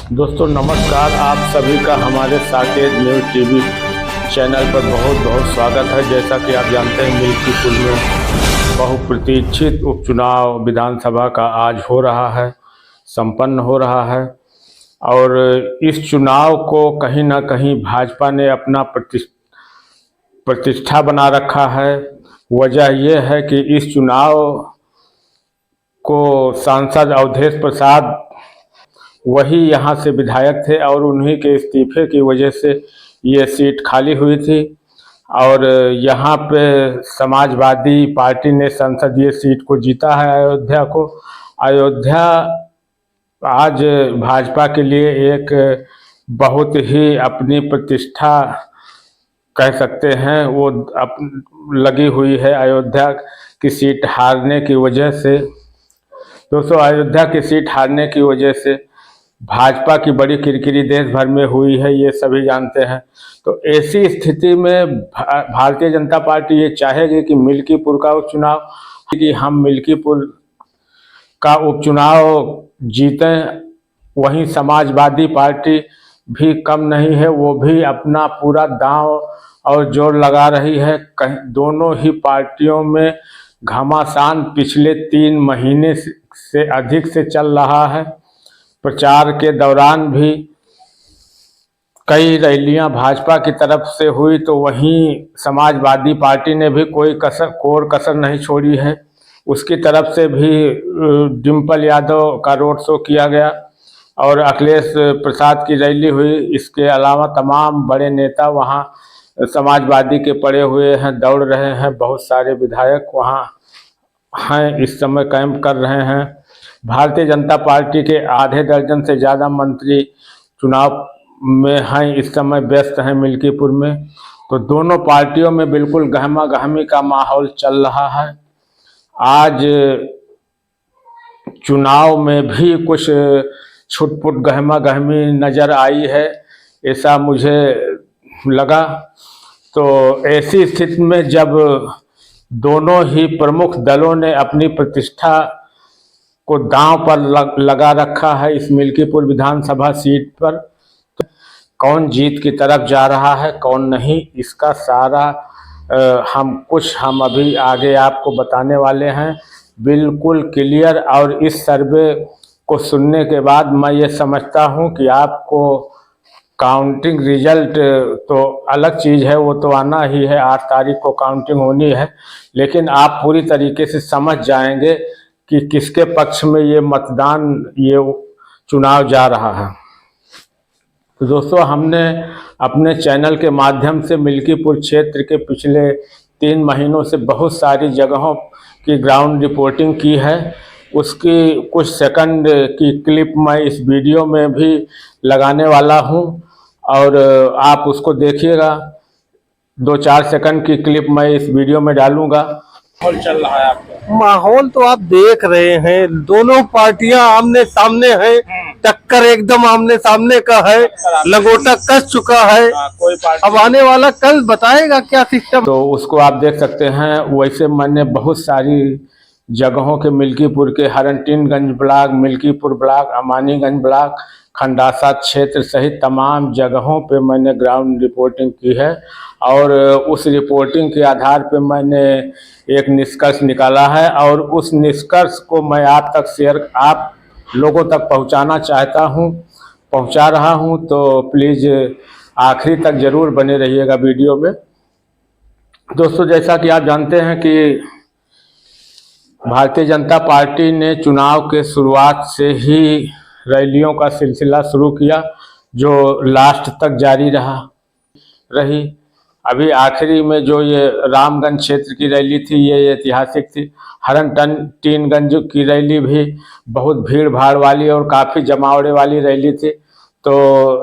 दोस्तों नमस्कार, आप सभी का हमारे साकेत न्यूज़ टीवी चैनल पर बहुत बहुत स्वागत है। जैसा कि आप जानते हैं, मिल्कीपुर में बहुप्रतीक्षित उपचुनाव विधानसभा का आज हो रहा है, संपन्न हो रहा है। और इस चुनाव को कहीं ना कहीं भाजपा ने अपना प्रतिष्ठा बना रखा है। वजह यह है कि इस चुनाव को सांसद अवधेश प्रसाद वही यहाँ से विधायक थे और उन्हीं के इस्तीफे की वजह से ये सीट खाली हुई थी। और यहाँ पे समाजवादी पार्टी ने संसदीय सीट को जीता है अयोध्या को। अयोध्या आज भाजपा के लिए एक बहुत ही अपनी प्रतिष्ठा कह सकते हैं वो लगी हुई है। अयोध्या की सीट हारने की वजह से दोस्तों, अयोध्या की सीट हारने की वजह से भाजपा की बड़ी किरकिरी देश भर में हुई है, ये सभी जानते हैं। तो ऐसी स्थिति में भारतीय जनता पार्टी ये चाहेगी कि मिल्कीपुर का उपचुनाव कि हम मिल्कीपुर का उपचुनाव जीतें। वहीं समाजवादी पार्टी भी कम नहीं है, वो भी अपना पूरा दांव और जोर लगा रही है। दोनों ही पार्टियों में घमासान पिछले 3 महीने से अधिक से चल रहा है। प्रचार के दौरान भी कई रैलियां भाजपा की तरफ से हुई, तो वहीं समाजवादी पार्टी ने भी कोई कसर नहीं छोड़ी है। उसकी तरफ से भी डिम्पल यादव का रोड शो किया गया और अखिलेश प्रसाद की रैली हुई। इसके अलावा तमाम बड़े नेता वहां समाजवादी के पड़े हुए हैं, दौड़ रहे हैं। बहुत सारे विधायक वहां हैं, इस समय कैंप कर रहे हैं। भारतीय जनता पार्टी के आधे दर्जन से ज़्यादा मंत्री चुनाव में हैं, इस समय व्यस्त हैं मिल्कीपुर में। तो दोनों पार्टियों में बिल्कुल गहमा गहमी का माहौल चल रहा है। आज चुनाव में भी कुछ छुटपुट गहमा गहमी नज़र आई है, ऐसा मुझे लगा। तो ऐसी स्थिति में जब दोनों ही प्रमुख दलों ने अपनी प्रतिष्ठा को दांव पर लगा रखा है इस मिल्कीपुर विधानसभा सीट पर, तो कौन जीत की तरफ जा रहा है कौन नहीं, इसका सारा हम अभी आगे आपको बताने वाले हैं, बिल्कुल क्लियर। और इस सर्वे को सुनने के बाद मैं ये समझता हूँ कि आपको काउंटिंग रिजल्ट तो अलग चीज़ है, वो तो आना ही है, 8 तारीख को काउंटिंग होनी है। लेकिन आप पूरी तरीके से समझ जाएंगे कि किसके पक्ष में ये मतदान, ये चुनाव जा रहा है। तो दोस्तों, हमने अपने चैनल के माध्यम से मिल्कीपुर क्षेत्र के पिछले 3 महीनों से बहुत सारी जगहों की ग्राउंड रिपोर्टिंग की है। उसकी कुछ सेकंड की क्लिप मैं इस वीडियो में भी लगाने वाला हूं और आप उसको देखिएगा। 2-4 सेकंड की क्लिप मैं इस वीडियो में डालूंगा। माहौल चल रहा है आपका? माहौल तो आप देख रहे हैं, दोनों पार्टियां आमने सामने हैं, टक्कर एकदम आमने सामने का है, लंगोटा कस चुका है। अब आने वाला कल बताएगा क्या सिस्टम। तो उसको आप देख सकते हैं। वैसे मैंने बहुत सारी जगहों के मिल्कीपुर के Haringtonganj block, Milkipur block, Amaniganj block, Khandasa क्षेत्र सहित तमाम जगहों पे मैंने ग्राउंड रिपोर्टिंग की है। और उस रिपोर्टिंग के आधार पे मैंने एक निष्कर्ष निकाला है और उस निष्कर्ष को मैं आप लोगों तक पहुंचाना चाहता हूं, पहुंचा रहा हूं। तो प्लीज़ आखिरी तक ज़रूर बने रहिएगा वीडियो में। दोस्तों, जैसा कि आप जानते हैं कि भारतीय जनता पार्टी ने चुनाव के शुरुआत से ही रैलियों का सिलसिला शुरू किया, जो लास्ट तक जारी रही। अभी आखिरी में जो ये रामगंज क्षेत्र की रैली थी, ये ऐतिहासिक थी। हरनटीनगंज की रैली भी बहुत भीड़ भाड़ वाली और काफ़ी जमावड़े वाली रैली थी। तो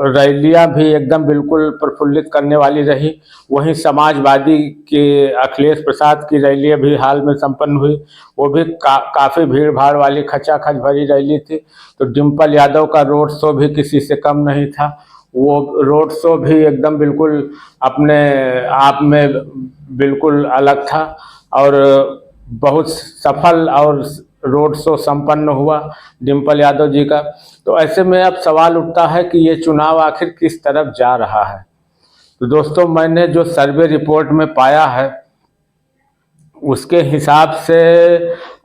रैलियां भी एकदम बिल्कुल प्रफुल्लित करने वाली रही। वहीं समाजवादी के अखिलेश प्रसाद की रैली भी हाल में संपन्न हुई, वो भी काफ़ी भीड़ भाड़ वाली खचाखच भरी रैली थी। तो डिम्पल यादव का रोड शो भी किसी से कम नहीं था। वो रोड शो भी एकदम बिल्कुल अपने आप में बिल्कुल अलग था और बहुत सफल और रोड शो संपन्न हुआ डिम्पल यादव जी का। तो ऐसे में अब सवाल उठता है कि ये चुनाव आखिर किस तरफ जा रहा है। तो दोस्तों, मैंने जो सर्वे रिपोर्ट में पाया है उसके हिसाब से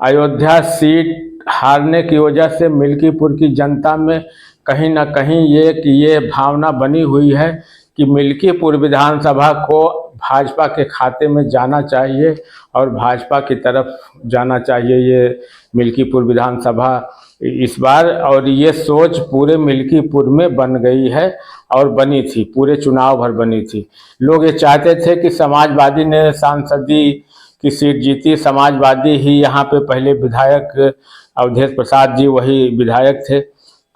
अयोध्या सीट हारने की वजह से मिल्कीपुर की जनता में कहीं ना कहीं ये भावना बनी हुई है कि मिल्कीपुर विधानसभा को भाजपा के खाते में जाना चाहिए और भाजपा की तरफ जाना चाहिए ये मिल्कीपुर विधानसभा इस बार। और ये सोच पूरे मिल्कीपुर में बन गई है और बनी थी, पूरे चुनाव भर बनी थी। लोग ये चाहते थे कि समाजवादी ने सांसदी की सीट जीती, समाजवादी ही यहाँ पे पहले विधायक अवधेश प्रसाद जी वही विधायक थे।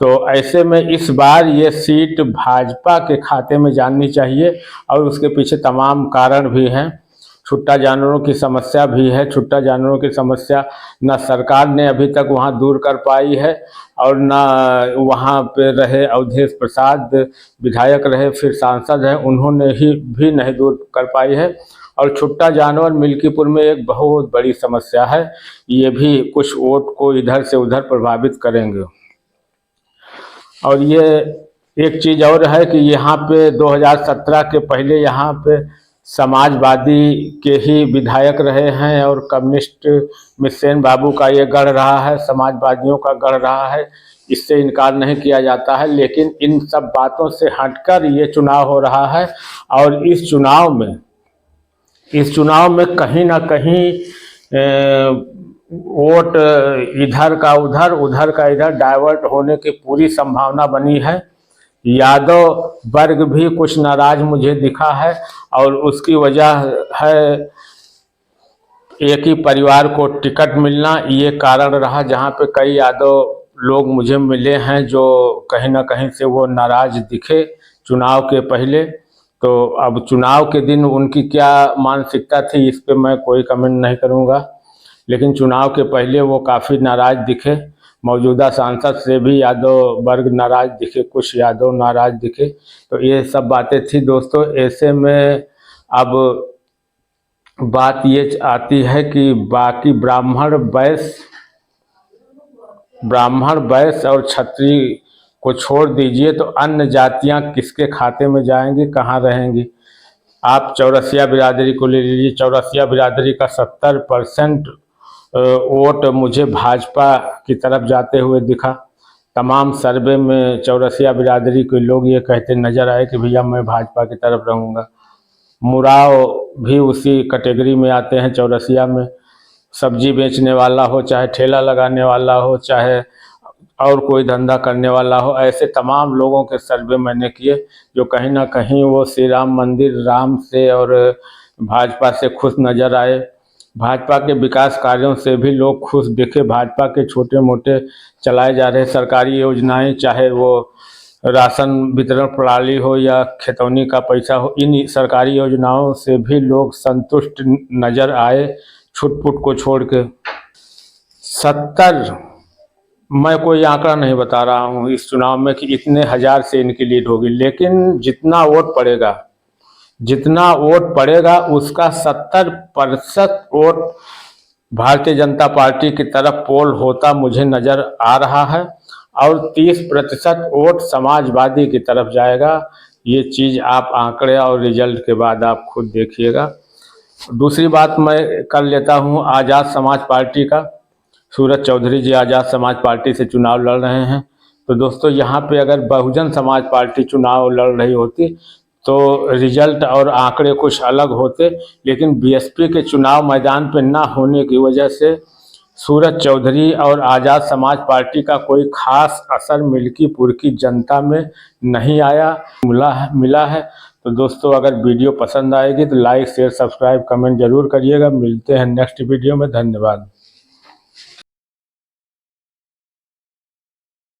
तो ऐसे में इस बार ये सीट भाजपा के खाते में जानी चाहिए और उसके पीछे तमाम कारण भी हैं। छुट्टा जानवरों की समस्या भी है। छुट्टा जानवरों की समस्या न सरकार ने अभी तक वहाँ दूर कर पाई है और न वहाँ पे रहे अवधेश प्रसाद विधायक रहे फिर सांसद हैं, उन्होंने ही भी नहीं दूर कर पाई है। और छुट्टा जानवर मिल्कीपुर में एक बहुत बड़ी समस्या है। ये भी कुछ वोट को इधर से उधर प्रभावित करेंगे। और ये एक चीज़ और है कि यहाँ पे 2017 के पहले यहाँ पे समाजवादी के ही विधायक रहे हैं और कम्युनिस्ट मिसेन बाबू का ये गढ़ रहा है, समाजवादियों का गढ़ रहा है, इससे इनकार नहीं किया जाता है। लेकिन इन सब बातों से हटकर ये चुनाव हो रहा है और इस चुनाव में कहीं ना कहीं वोट इधर का उधर उधर का इधर डाइवर्ट होने की पूरी संभावना बनी है। यादव वर्ग भी कुछ नाराज मुझे दिखा है और उसकी वजह है एक ही परिवार को टिकट मिलना, ये कारण रहा। जहाँ पे कई यादव लोग मुझे मिले हैं जो कहीं ना कहीं से वो नाराज दिखे चुनाव के पहले। तो अब चुनाव के दिन उनकी क्या मानसिकता थी इस पे मैं कोई कमेंट नहीं करूँगा, लेकिन चुनाव के पहले वो काफ़ी नाराज दिखे। मौजूदा सांसद से भी यादव वर्ग नाराज दिखे, कुछ यादव नाराज दिखे। तो ये सब बातें थी दोस्तों। ऐसे में अब बात ये आती है कि बाकी ब्राह्मण वैश्य और क्षत्रिय को छोड़ दीजिए तो अन्य जातियां किसके खाते में जाएंगी, कहाँ रहेंगी। आप चौरसिया बिरादरी को ले लीजिए। चौरसिया बिरादरी का 70% वोट मुझे भाजपा की तरफ जाते हुए दिखा। तमाम सर्वे में चौरसिया बिरादरी के लोग ये कहते नजर आए कि भैया मैं भाजपा की तरफ रहूँगा। मुराव भी उसी कैटेगरी में आते हैं। चौरसिया में सब्जी बेचने वाला हो, चाहे ठेला लगाने वाला हो, चाहे और कोई धंधा करने वाला हो, ऐसे तमाम लोगों के सर्वे मैंने किए जो कहीं ना कहीं वो श्री राम मंदिर राम से और भाजपा से खुश नज़र आए। भाजपा के विकास कार्यों से भी लोग खुश दिखे। भाजपा के छोटे मोटे चलाए जा रहे सरकारी योजनाएं, चाहे वो राशन वितरण प्रणाली हो या खेतौनी का पैसा हो, इन सरकारी योजनाओं से भी लोग संतुष्ट नज़र आए छुटपुट को छोड़ के। 70 मैं कोई आंकड़ा नहीं बता रहा हूँ इस चुनाव में कि इतने हजार से इनकी लीड होगी, लेकिन जितना वोट पड़ेगा उसका 70% वोट भारतीय जनता पार्टी की तरफ पोल होता मुझे नज़र आ रहा है और 30% वोट समाजवादी की तरफ जाएगा। ये चीज़ आप आंकड़े और रिजल्ट के बाद आप खुद देखिएगा। दूसरी बात मैं कर लेता हूँ आज़ाद समाज पार्टी का। सूरज चौधरी जी आज़ाद समाज पार्टी से चुनाव लड़ रहे हैं। तो दोस्तों, यहाँ पे अगर बहुजन समाज पार्टी चुनाव लड़ रही होती तो रिजल्ट और आंकड़े कुछ अलग होते, लेकिन बीएसपी के चुनाव मैदान पे ना होने की वजह से सूरज चौधरी और आज़ाद समाज पार्टी का कोई खास असर मिल्कीपुर की जनता में नहीं आया मिला है। तो दोस्तों, अगर वीडियो पसंद आएगी तो लाइक शेयर सब्सक्राइब कमेंट जरूर करिएगा। मिलते हैं नेक्स्ट वीडियो में। धन्यवाद।